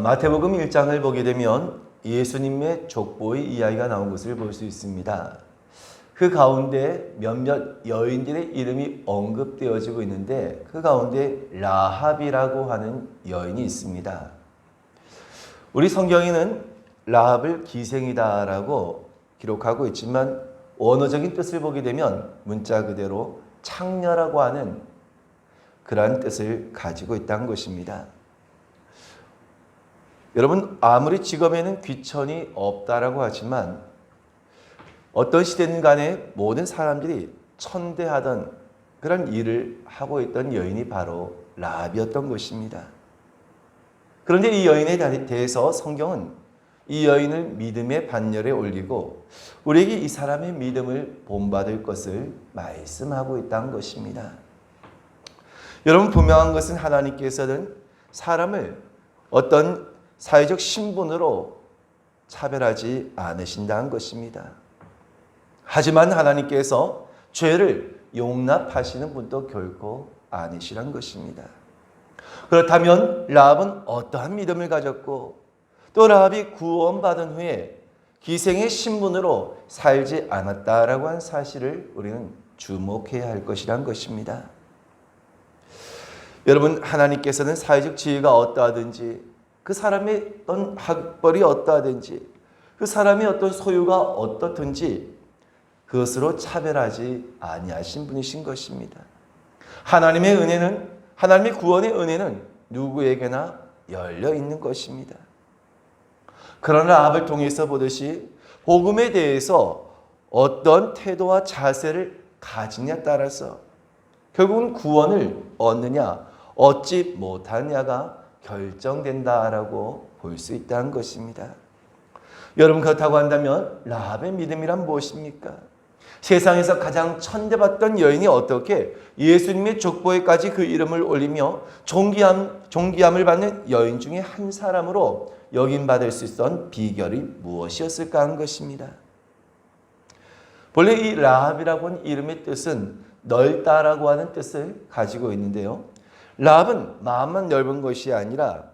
마태복음 1장을 보게 되면 예수님의 족보의 이야기가 나온 것을 볼 수 있습니다. 그 가운데 몇몇 여인들의 이름이 언급되어지고 있는데 그 가운데 라합이라고 하는 여인이 있습니다. 우리 성경에는 라합을 기생이다라고 기록하고 있지만 원어적인 뜻을 보게 되면 문자 그대로 창녀라고 하는 그러한 뜻을 가지고 있다는 것입니다. 여러분, 아무리 직업에는 귀천이 없다라고 하지만 어떤 시대든 간에 모든 사람들이 천대하던 그런 일을 하고 있던 여인이 바로 라합이었던 것입니다. 그런데 이 여인에 대해서 성경은 이 여인을 믿음의 반열에 올리고 우리에게 이 사람의 믿음을 본받을 것을 말씀하고 있다는 것입니다. 여러분, 분명한 것은 하나님께서는 사람을 어떤 사회적 신분으로 차별하지 않으신다는 것입니다. 하지만 하나님께서 죄를 용납하시는 분도 결코 아니시란 것입니다. 그렇다면 라합은 어떠한 믿음을 가졌고 또 라합이 구원받은 후에 기생의 신분으로 살지 않았다라고 한 사실을 우리는 주목해야 할 것이란 것입니다. 여러분, 하나님께서는 사회적 지위가 어떠하든지 그 사람의 어떤 학벌이 어떠하든지 그 사람의 어떤 소유가 어떻든지 그것으로 차별하지 아니하신 분이신 것입니다. 하나님의 은혜는, 하나님의 구원의 은혜는 누구에게나 열려 있는 것입니다. 그러나 라합을 통해서 보듯이 복음에 대해서 어떤 태도와 자세를 가지냐에 따라서 결국은 구원을 얻느냐 얻지 못하느냐가 결정된다라고 볼 수 있다는 것입니다. 여러분, 그렇다고 한다면 라합의 믿음이란 무엇입니까? 세상에서 가장 천대받던 여인이 어떻게 예수님의 족보에까지 그 이름을 올리며 존귀함을 받는 여인 중에 한 사람으로 여김받을 수 있었던 비결이 무엇이었을까 하는 것입니다. 본래 이 라합이라고 하는 이름의 뜻은 넓다라고 하는 뜻을 가지고 있는데요. 라합은 마음만 넓은 것이 아니라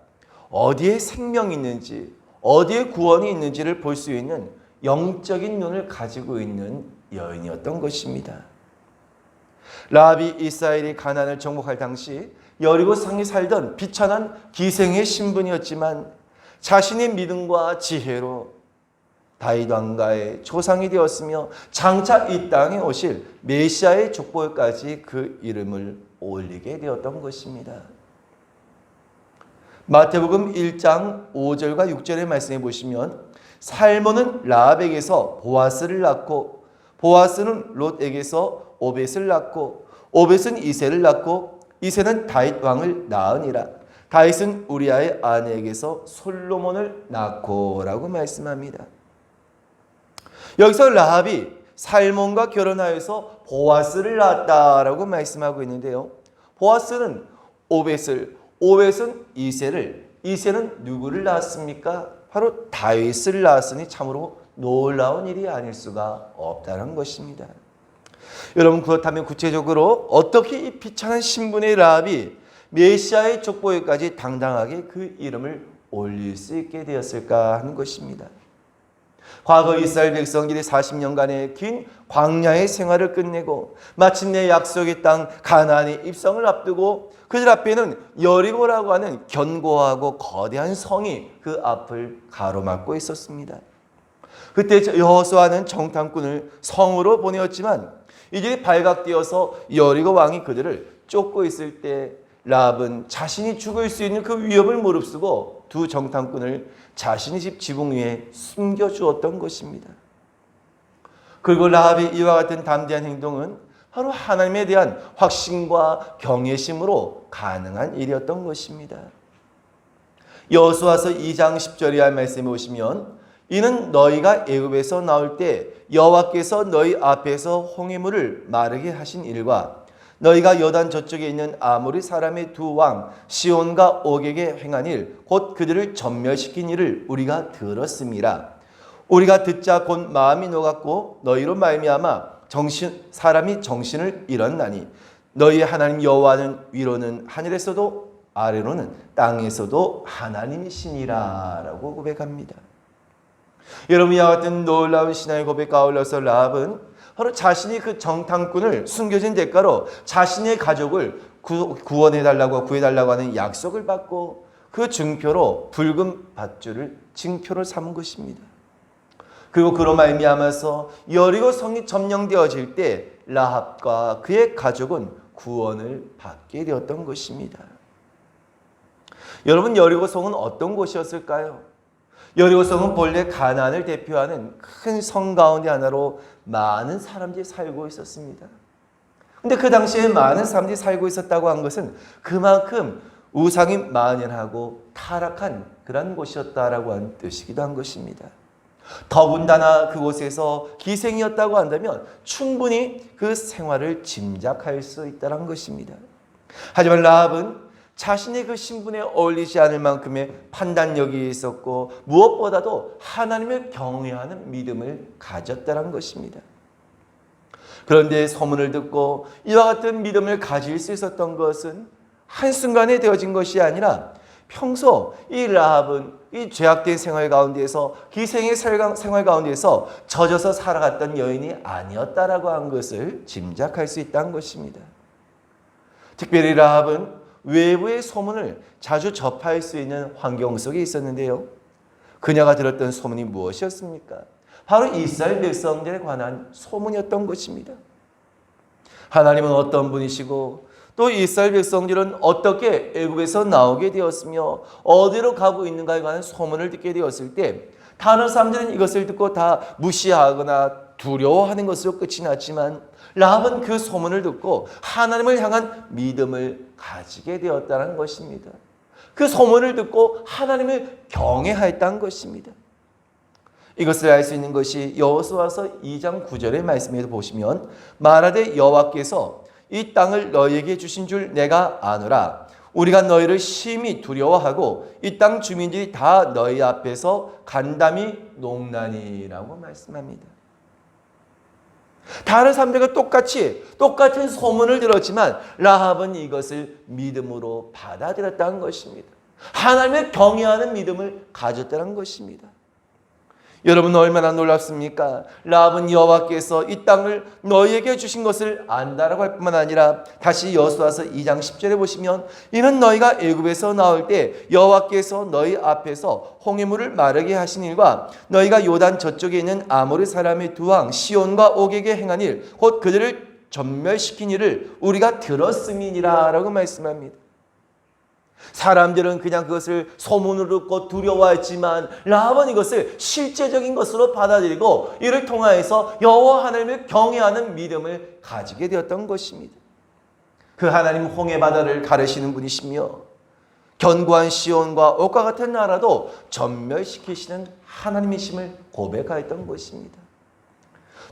어디에 생명이 있는지 어디에 구원이 있는지를 볼 수 있는 영적인 눈을 가지고 있는 여인이었던 것입니다. 라합이 이스라엘이 가나안을 정복할 당시 여리고 상에 살던 비천한 기생의 신분이었지만 자신의 믿음과 지혜로 다윗 왕가의 조상이 되었으며 장차 이 땅에 오실 메시아의 족보까지 그 이름을 올리게 되었던 것입니다. 마태복음 1장 5절과 6절의 말씀해 보시면 살몬은 라합에게서 보아스를 낳고 보아스는 롯에게서 오벳을 낳고 오벳은 이새를 낳고 이새는 다윗 왕을 낳으니라. 다윗은 우리아의 아내에게서 솔로몬을 낳고 라고 말씀합니다. 여기서 라합이 살몬과 결혼하여서 보아스를 낳았다라고 말씀하고 있는데요. 보아스는 오벳을, 오벳은 이새를, 이새는 누구를 낳았습니까? 바로 다윗을 낳았으니 참으로 놀라운 일이 아닐 수가 없다는 것입니다. 여러분, 그렇다면 구체적으로 어떻게 이 비천한 신분의 라합이 메시아의 족보에까지 당당하게 그 이름을 올릴 수 있게 되었을까 하는 것입니다. 과거 이스라엘 백성들이 40년간의 긴 광야의 생활을 끝내고 마침내 약속의 땅 가나안의 입성을 앞두고 그들 앞에는 여리고라고 하는 견고하고 거대한 성이 그 앞을 가로막고 있었습니다. 그때 여호수아는 정탐꾼을 성으로 보내었지만 이제 발각되어서 여리고 왕이 그들을 쫓고 있을 때 라합은 자신이 죽을 수 있는 그 위협을 무릅쓰고 두 정탐꾼을 자신의 집 지붕 위에 숨겨주었던 것입니다. 그리고 라합의 이와 같은 담대한 행동은 바로 하나님에 대한 확신과 경외심으로 가능한 일이었던 것입니다. 여호수아서 2장 10절의 말씀에 보시면 이는 너희가 애굽에서 나올 때 여호와께서 너희 앞에서 홍해물을 마르게 하신 일과 너희가 요단 저쪽에 있는 아모리 사람의 두 왕 시온과 옥에게 행한 일 곧 그들을 전멸시킨 일을 우리가 들었음이라. 우리가 듣자 곧 마음이 녹았고 너희로 말미암아 사람이 정신을 잃었나니 너희 하나님 여호와는 위로는 하늘에서도 아래로는 땅에서도 하나님이시니라 라고 고백합니다. 여러분, 이와 같은 놀라운 신앙의 고백 가운데서 라합은 바로 자신이 그 정탐꾼을 숨겨진 대가로 자신의 가족을 구원해달라고 구해달라고 하는 약속을 받고 그 증표로 붉은 밧줄을 징표로 삼은 것입니다. 그리고 그로 말미암아서 여리고 성이 점령되어질 때 라합과 그의 가족은 구원을 받게 되었던 것입니다. 여러분, 여리고 성은 어떤 곳이었을까요? 여리고 성은 본래 가나안을 대표하는 큰 성 가운데 하나로 많은 사람들이 살고 있었습니다. 근데 그 당시에 많은 사람들이 살고 있었다고 한 것은 그만큼 우상이 만연하고 타락한 그런 곳이었다라고 하는 뜻이기도 한 것입니다. 더군다나 그곳에서 기생이었다고 한다면 충분히 그 생활을 짐작할 수 있다는 것입니다. 하지만 라합은 자신의 그 신분에 어울리지 않을 만큼의 판단력이 있었고 무엇보다도 하나님을 경외하는 믿음을 가졌다는 것입니다. 그런데 소문을 듣고 이와 같은 믿음을 가질 수 있었던 것은 한순간에 되어진 것이 아니라 평소 이 라합은 이 죄악된 생활 가운데에서 기생의 생활 가운데에서 젖어서 살아갔던 여인이 아니었다라고 한 것을 짐작할 수 있다는 것입니다. 특별히 라합은 외부의 소문을 자주 접할 수 있는 환경 속에 있었는데요. 그녀가 들었던 소문이 무엇이었습니까? 바로 이스라엘 백성들에 관한 소문이었던 것입니다. 하나님은 어떤 분이시고 또 이스라엘 백성들은 어떻게 애굽에서 나오게 되었으며 어디로 가고 있는가에 관한 소문을 듣게 되었을 때 다른 사람들은 이것을 듣고 다 무시하거나 두려워하는 것으로 끝이 났지만 라합은 그 소문을 듣고 하나님을 향한 믿음을 가지게 되었다는 것입니다. 그 소문을 듣고 하나님을 경외하였다는 것입니다. 이것을 알 수 있는 것이 여호수아서 2장 9절의 말씀에도 보시면 말하되 여호와께서 이 땅을 너희에게 주신 줄 내가 아노라. 우리가 너희를 심히 두려워하고 이 땅 주민들이 다 너희 앞에서 간담이 농나니라고 말씀합니다. 다른 사람들과 똑같은 소문을 들었지만 라합은 이것을 믿음으로 받아들였다는 것입니다. 하나님을 경외하는 믿음을 가졌다는 것입니다. 여러분, 얼마나 놀랍습니까? 라합은 여호와께서 이 땅을 너희에게 주신 것을 안다라고 할 뿐만 아니라 다시 여호수아서 2장 10절에 보시면 이는 너희가 애굽에서 나올 때 여호와께서 너희 앞에서 홍해물을 마르게 하신 일과 너희가 요단 저쪽에 있는 아모리 사람의 두 왕 시온과 옥에게 행한 일 곧 그들을 전멸시킨 일을 우리가 들었음이니라 라고 말씀합니다. 사람들은 그냥 그것을 소문으로 듣고 두려워했지만 라합은 이것을 실제적인 것으로 받아들이고 이를 통하여서 여호와 하나님을 경외하는 믿음을 가지게 되었던 것입니다. 그 하나님 홍해 바다를 가르시는 분이시며 견고한 시온과 옥과 같은 나라도 전멸시키시는 하나님이심을 고백하였던 것입니다.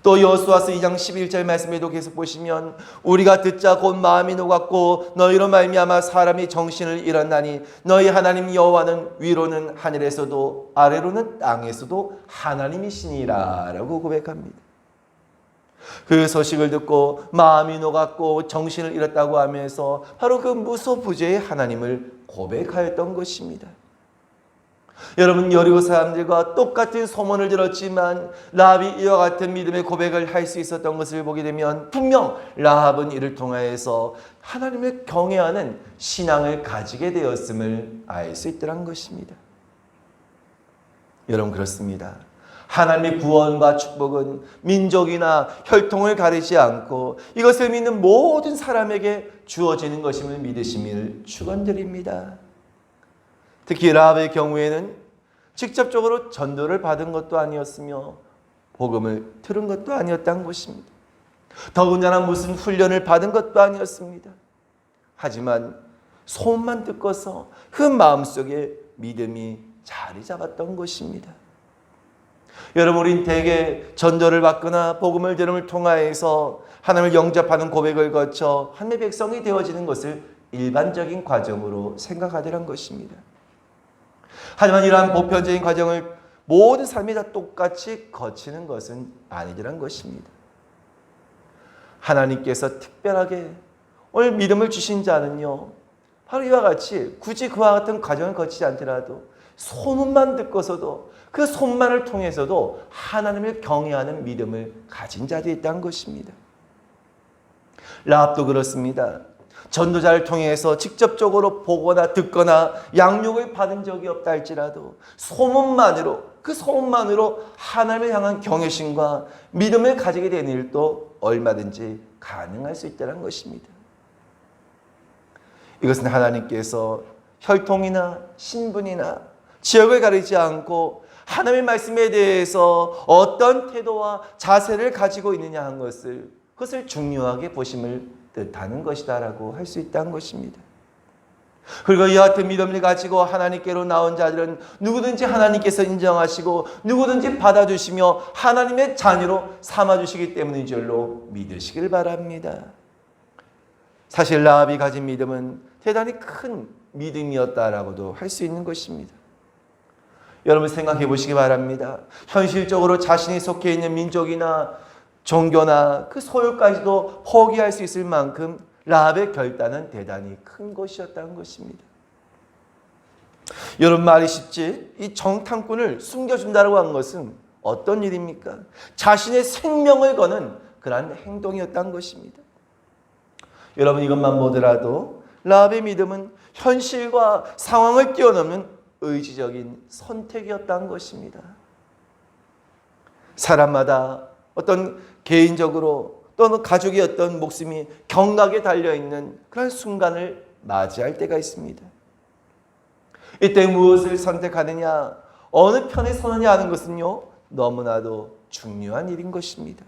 또 여호수아서 2장 11절 말씀에도 계속 보시면 우리가 듣자 곧 마음이 녹았고 너희로 말미암아 사람이 정신을 잃었나니 너희 하나님 여호와는 위로는 하늘에서도 아래로는 땅에서도 하나님이시니라 라고 고백합니다. 그 소식을 듣고 마음이 녹았고 정신을 잃었다고 하면서 바로 그 무소부재의 하나님을 고백하였던 것입니다. 여러분, 여리고 사람들과 똑같은 소문을 들었지만 라합이 이와 같은 믿음의 고백을 할 수 있었던 것을 보게 되면 분명 라합은 이를 통하여서 하나님을 경외하는 신앙을 가지게 되었음을 알 수 있더란 것입니다. 여러분, 그렇습니다. 하나님의 구원과 축복은 민족이나 혈통을 가리지 않고 이것을 믿는 모든 사람에게 주어지는 것임을 믿으시기를 축원드립니다. 특히 라합의 경우에는 직접적으로 전도를 받은 것도 아니었으며 복음을 들은 것도 아니었다는 것입니다. 더군다나 무슨 훈련을 받은 것도 아니었습니다. 하지만 소문만 듣고서 그 마음속에 믿음이 자리 잡았던 것입니다. 여러분, 우린 대개 전도를 받거나 복음을 들음을 통하여서 하나님을 영접하는 고백을 거쳐 하나님의 백성이 되어지는 것을 일반적인 과정으로 생각하더란 것입니다. 하지만 이러한 보편적인 과정을 모든 사람이 다 똑같이 거치는 것은 아니더란 것입니다. 하나님께서 특별하게 오늘 믿음을 주신 자는요, 바로 이와 같이 굳이 그와 같은 과정을 거치지 않더라도 소문만 듣고서도 그 소문만을 통해서도 하나님을 경외하는 믿음을 가진 자들이 있다는 것입니다. 라합도 그렇습니다. 전도자를 통해서 직접적으로 보거나 듣거나 양육을 받은 적이 없다 할지라도 그 소문만으로 하나님을 향한 경외심과 믿음을 가지게 되는 일도 얼마든지 가능할 수 있다는 것입니다. 이것은 하나님께서 혈통이나 신분이나 지역을 가리지 않고 하나님의 말씀에 대해서 어떤 태도와 자세를 가지고 있느냐 한 그것을 중요하게 보심을 뜻하는 것이다라고 할 수 있다는 것입니다. 그리고 이와 같은 믿음을 가지고 하나님께로 나온 자들은 누구든지 하나님께서 인정하시고 누구든지 받아주시며 하나님의 자녀로 삼아주시기 때문인 줄로 믿으시길 바랍니다. 사실 라합이 가진 믿음은 대단히 큰 믿음이었다라고도 할 수 있는 것입니다. 여러분 생각해 보시기 바랍니다. 현실적으로 자신이 속해 있는 민족이나 종교나 그 소유까지도 포기할 수 있을 만큼 라합의 결단은 대단히 큰 것이었다는 것입니다. 여러분 말이 쉽지 이 정탐꾼을 숨겨준다고 한 것은 어떤 일입니까? 자신의 생명을 거는 그러한 행동이었다는 것입니다. 여러분 이것만 보더라도 라합의 믿음은 현실과 상황을 뛰어넘는 의지적인 선택이었다는 것입니다. 사람마다 어떤 개인적으로 또는 가족의 어떤 목숨이 경각에 달려있는 그런 순간을 맞이할 때가 있습니다. 이때 무엇을 선택하느냐, 어느 편에 서느냐 하는 것은요 너무나도 중요한 일인 것입니다.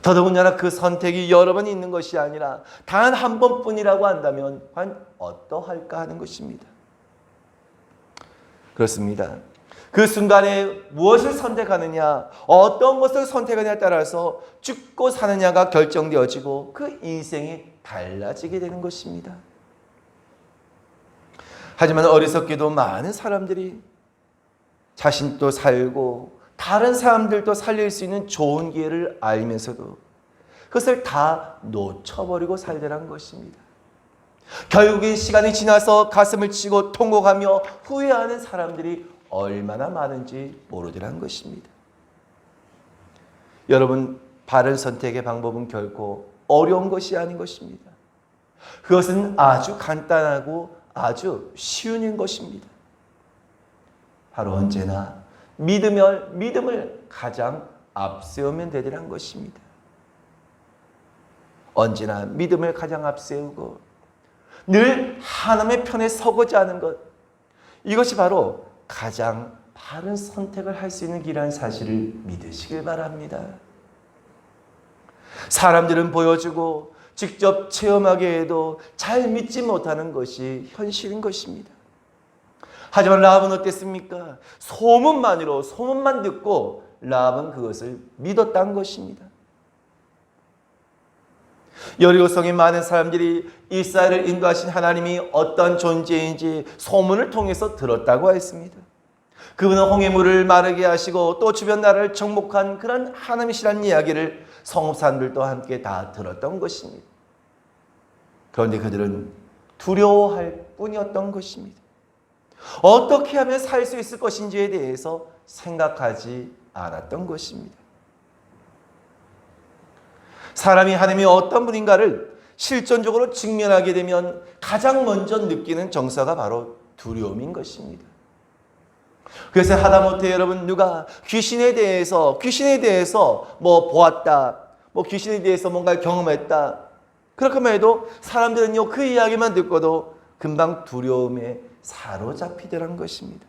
더더군다나 그 선택이 여러 번 있는 것이 아니라 단 한 번뿐이라고 한다면 과연 어떠할까 하는 것입니다. 그렇습니다. 그 순간에 무엇을 선택하느냐, 어떤 것을 선택하느냐에 따라서 죽고 사느냐가 결정되어지고 그 인생이 달라지게 되는 것입니다. 하지만 어리석게도 많은 사람들이 자신도 살고 다른 사람들도 살릴 수 있는 좋은 기회를 알면서도 그것을 다 놓쳐버리고 살더란 것입니다. 결국엔 시간이 지나서 가슴을 치고 통곡하며 후회하는 사람들이 얼마나 많은지 모르더란 것입니다. 여러분, 바른 선택의 방법은 결코 어려운 것이 아닌 것입니다. 그것은 아주 간단하고 아주 쉬운 것입니다. 바로 언제나 믿음을 가장 앞세우면 되더란 것입니다. 언제나 믿음을 가장 앞세우고 늘 하나님의 편에 서고자 하는 것, 이것이 바로 가장 바른 선택을 할 수 있는 길이라는 사실을 믿으시길 바랍니다. 사람들은 보여주고 직접 체험하게 해도 잘 믿지 못하는 것이 현실인 것입니다. 하지만 라합은 어땠습니까? 소문만 듣고 라합은 그것을 믿었다는 것입니다. 여리고성의 많은 사람들이 이스라엘을 인도하신 하나님이 어떤 존재인지 소문을 통해서 들었다고 했습니다. 그분은 홍해물을 마르게 하시고 또 주변 나라를 정복한 그런 하나님이시라는 이야기를 성읍 사람들도 함께 다 들었던 것입니다. 그런데 그들은 두려워할 뿐이었던 것입니다. 어떻게 하면 살 수 있을 것인지에 대해서 생각하지 않았던 것입니다. 사람이 하나님이 어떤 분인가를 실존적으로 직면하게 되면 가장 먼저 느끼는 정서가 바로 두려움인 것입니다. 그래서 하다못해 여러분 누가 귀신에 대해서 보았다, 귀신에 대해서 뭔가를 경험했다, 그렇게만 해도 사람들은요 그 이야기만 듣고도 금방 두려움에 사로잡히더란 것입니다.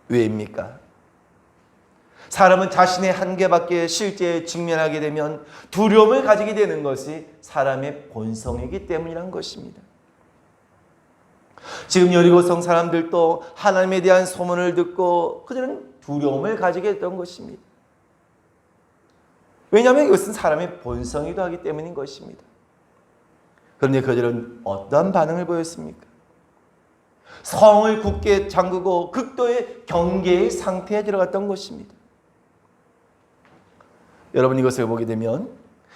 왜입니까? 사람은 자신의 한계밖에 실제에 직면하게 되면 두려움을 가지게 되는 것이 사람의 본성이기 때문이란 것입니다. 지금 여리고성 사람들도 하나님에 대한 소문을 듣고 그들은 두려움을 가지게 됐던 것입니다. 왜냐하면 이것은 사람의 본성이기도 하기 때문인 것입니다. 그런데 그들은 어떠한 반응을 보였습니까? 성을 굳게 잠그고 극도의 경계의 상태에 들어갔던 것입니다. 여러분 이것을 보게 되면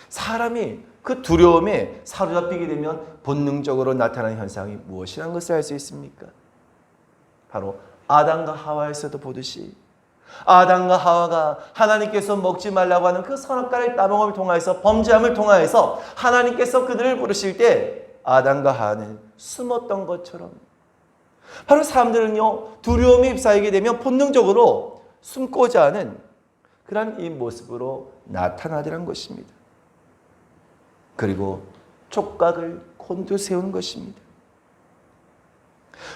사람이 그 두려움에 사로잡히게 되면 본능적으로 나타나는 현상이 무엇이라는 것을 알 수 있습니까? 바로 아담과 하와에서도 보듯이 아담과 하와가 하나님께서 먹지 말라고 하는 그 선악과를 따먹음을 통하여서 범죄함을 통하여서 하나님께서 그들을 부르실 때 아담과 하와는 숨었던 것처럼 바로 사람들은요 두려움이 휩싸이게 되면 본능적으로 숨고자 하는 그런 이 모습으로 나타나더란 것입니다. 그리고 촉각을 곤두세우는 것입니다.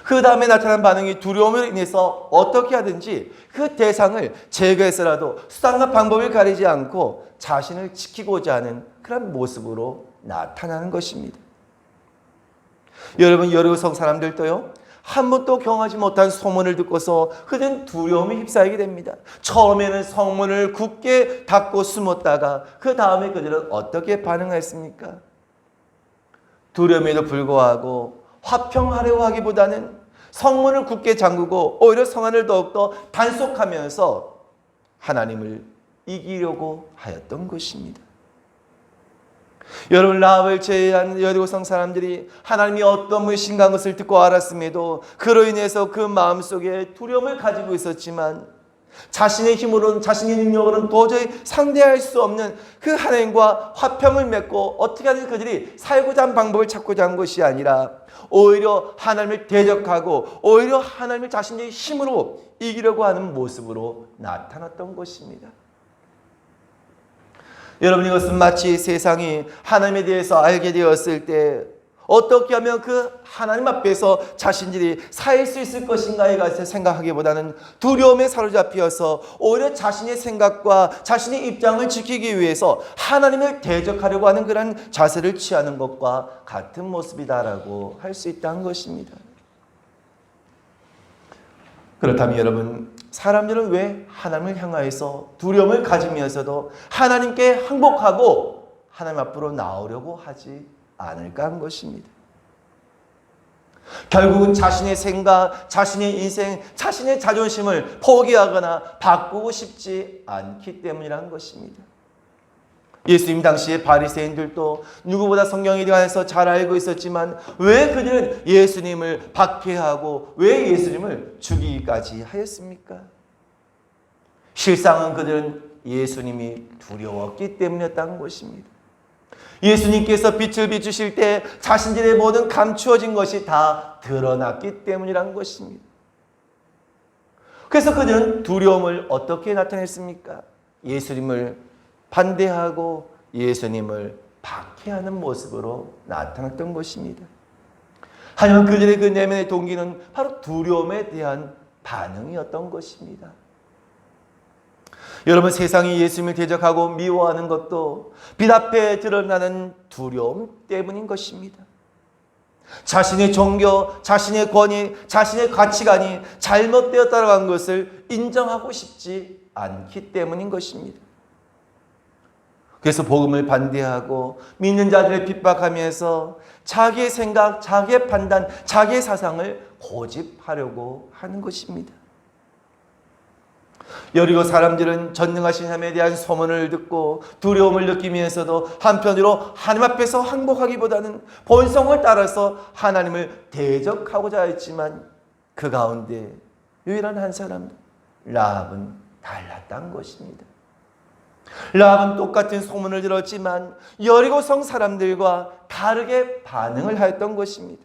그 다음에 나타난 반응이 두려움으로 인해서 어떻게 하든지 그 대상을 제거해서라도 수단과 방법을 가리지 않고 자신을 지키고자 하는 그런 모습으로 나타나는 것입니다. 여러분 여리고성 사람들도요 한 번도 경험하지 못한 소문을 듣고서 그들은 두려움에 휩싸이게 됩니다. 처음에는 성문을 굳게 닫고 숨었다가 그 다음에 그들은 어떻게 반응했습니까? 두려움에도 불구하고 화평하려고 하기보다는 성문을 굳게 잠그고 오히려 성 안을 더욱더 단속하면서 하나님을 이기려고 하였던 것입니다. 여러분 라합을 제외한 여리고성 사람들이 하나님이 어떤 분이신가 한 것을 듣고 알았음에도 그로 인해서 그 마음속에 두려움을 가지고 있었지만 자신의 힘으로는 자신의 능력으로는 도저히 상대할 수 없는 그 하나님과 화평을 맺고 어떻게 하든 그들이 살고자 한 방법을 찾고자 한 것이 아니라 오히려 하나님을 대적하고 오히려 하나님을 자신의 힘으로 이기려고 하는 모습으로 나타났던 것입니다. 여러분 이것은 마치 세상이 하나님에 대해서 알게 되었을 때 어떻게 하면 그 하나님 앞에서 자신들이 살 수 있을 것인가에 대해서 생각하기보다는 두려움에 사로잡혀서 오히려 자신의 생각과 자신의 입장을 지키기 위해서 하나님을 대적하려고 하는 그런 자세를 취하는 것과 같은 모습이다라고 할 수 있다는 것입니다. 그렇다면 여러분 사람들은 왜 하나님을 향하여서 두려움을 가지면서도 하나님께 항복하고 하나님 앞으로 나오려고 하지 않을까 한 것입니다. 결국은 자신의 생각, 자신의 인생, 자신의 자존심을 포기하거나 바꾸고 싶지 않기 때문이라는 것입니다. 예수님 당시에 바리새인들도 누구보다 성경에 대해서 잘 알고 있었지만 왜 그들은 예수님을 박해하고 왜 예수님을 죽이기까지 하였습니까? 실상은 그들은 예수님이 두려웠기 때문이었다는 것입니다. 예수님께서 빛을 비추실 때 자신들의 모든 감추어진 것이 다 드러났기 때문이라는 것입니다. 그래서 그들은 두려움을 어떻게 나타냈습니까? 예수님을 반대하고 예수님을 박해하는 모습으로 나타났던 것입니다. 하지만 그들의 그 내면의 동기는 바로 두려움에 대한 반응이었던 것입니다. 여러분 세상이 예수님을 대적하고 미워하는 것도 빛 앞에 드러나는 두려움 때문인 것입니다. 자신의 종교, 자신의 권위, 자신의 가치관이 잘못되었다고 한 것을 인정하고 싶지 않기 때문인 것입니다. 그래서 복음을 반대하고 믿는 자들을 핍박하면서 자기의 생각, 자기의 판단, 자기의 사상을 고집하려고 하는 것입니다. 여리고 사람들은 전능하신 하나님에 대한 소문을 듣고 두려움을 느끼면서도 한편으로 하나님 앞에서 항복하기보다는 본성을 따라서 하나님을 대적하고자 했지만 그 가운데 유일한 한 사람 라합은 달랐다는 것입니다. 라합은 똑같은 소문을 들었지만 여리고성 사람들과 다르게 반응을 하였던 것입니다.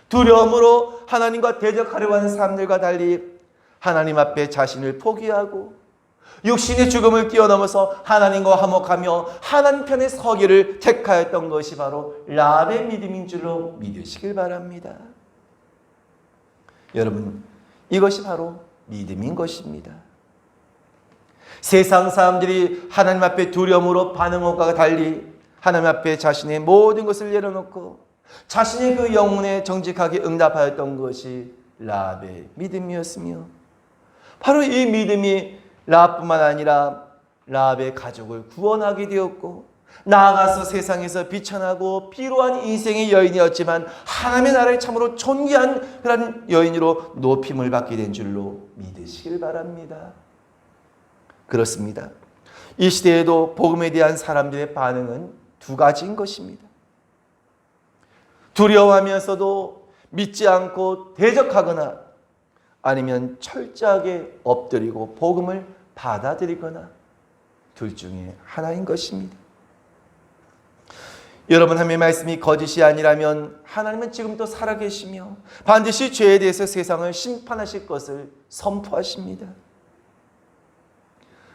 두려움으로 하나님과 대적하려고 하는 사람들과 달리 하나님 앞에 자신을 포기하고 육신의 죽음을 뛰어넘어서 하나님과 화목하며 하나님 편에 서기를 택하였던 것이 바로 라합의 믿음인 줄로 믿으시길 바랍니다. 여러분 이것이 바로 믿음인 것입니다. 세상 사람들이 하나님 앞에 두려움으로 반응함과 달리 하나님 앞에 자신의 모든 것을 내려놓고 자신의 그 영혼에 정직하게 응답하였던 것이 라합의 믿음이었으며 바로 이 믿음이 라합뿐만 아니라 라합의 가족을 구원하게 되었고 나아가서 세상에서 비천하고 피로한 인생의 여인이었지만 하나님의 나라를 참으로 존귀한 그런 여인으로 높임을 받게 된 줄로 믿으시길 바랍니다. 그렇습니다. 이 시대에도 복음에 대한 사람들의 반응은 두 가지인 것입니다. 두려워하면서도 믿지 않고 대적하거나 아니면 철저하게 엎드리고 복음을 받아들이거나 둘 중에 하나인 것입니다. 여러분, 하나님의 말씀이 거짓이 아니라면 하나님은 지금도 살아계시며 반드시 죄에 대해서 세상을 심판하실 것을 선포하십니다.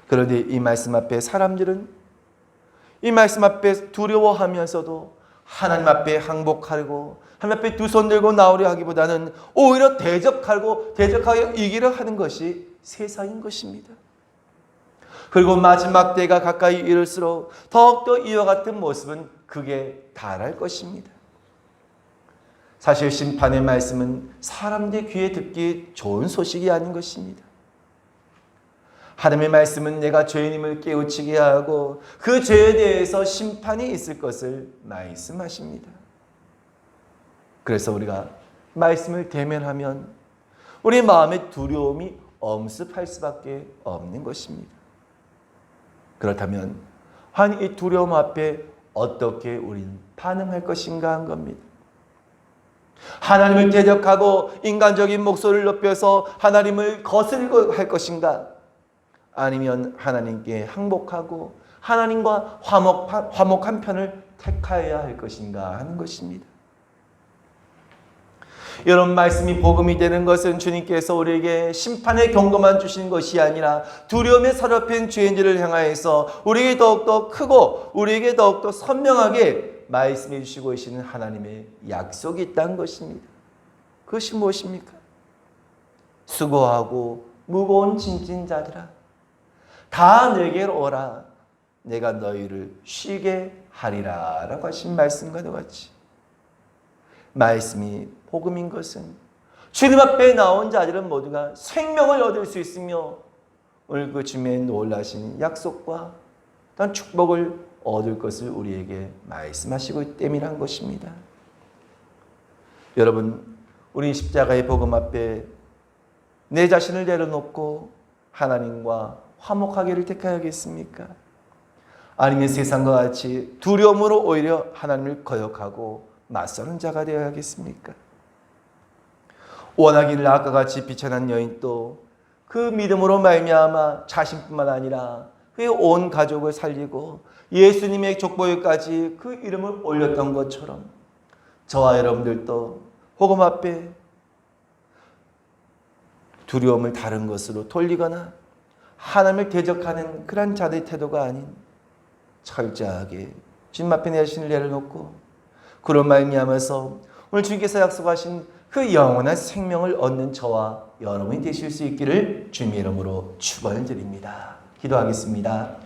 그런데 이 말씀 앞에 사람들은 이 말씀 앞에 두려워하면서도 하나님 앞에 항복하고 하나님 앞에 두 손 들고 나오려 하기보다는 오히려 대적하고 이기려 하는 것이 세상인 것입니다. 그리고 마지막 때가 가까이 이를수록 더욱더 이와 같은 모습은 극에 달할 것입니다. 사실 심판의 말씀은 사람들의 귀에 듣기 좋은 소식이 아닌 것입니다. 하나님의 말씀은 내가 죄인임을 깨우치게 하고 그 죄에 대해서 심판이 있을 것을 말씀하십니다. 그래서 우리가 말씀을 대면하면 우리 마음의 두려움이 엄습할 수밖에 없는 것입니다. 그렇다면 한 이 두려움 앞에 어떻게 우리는 반응할 것인가 한 겁니다. 하나님을 대적하고 인간적인 목소리를 높여서 하나님을 거슬고 할 것인가? 아니면 하나님께 항복하고 하나님과 화목한 편을 택하여야 할 것인가 하는 것입니다. 여러분, 말씀이 복음이 되는 것은 주님께서 우리에게 심판의 경고만 주신 것이 아니라 두려움에 사로잡힌 죄인들을 향하여서 우리에게 더욱더 크고 우리에게 더욱더 선명하게 말씀해 주시고 계시는 하나님의 약속이 있다는 것입니다. 그것이 무엇입니까? 수고하고 무거운 짐진 자들아 다 내게로 오라 내가 너희를 쉬게 하리라 라고 하신 말씀과 같이 말씀이 복음인 것은 주님 앞에 나온 자들은 모두가 생명을 얻을 수 있으며 오늘 그 주님의 놀라신 약속과 또한 축복을 얻을 것을 우리에게 말씀하시고 있기 때문이란 것입니다. 여러분, 우리 십자가의 복음 앞에 내 자신을 내려놓고 하나님과 화목하기를 택하겠습니까? 아니면 세상과 같이 두려움으로 오히려 하나님을 거역하고 맞서는 자가 되어야겠습니까? 원하기를 아까 같이 비천한 여인도 그 믿음으로 말미암아 자신뿐만 아니라 그의 온 가족을 살리고 예수님의 족보에까지 그 이름을 올렸던 것처럼 저와 여러분들도 복음 앞에 두려움을 다른 것으로 돌리거나 하나님을 대적하는 그런 자들의 태도가 아닌 철저하게 주님 앞에 내 자신을 내려놓고 그런 말미암아서 오늘 주님께서 약속하신 그 영원한 생명을 얻는 저와 여러분이 되실 수 있기를 주님의 이름으로 축원드립니다. 기도하겠습니다.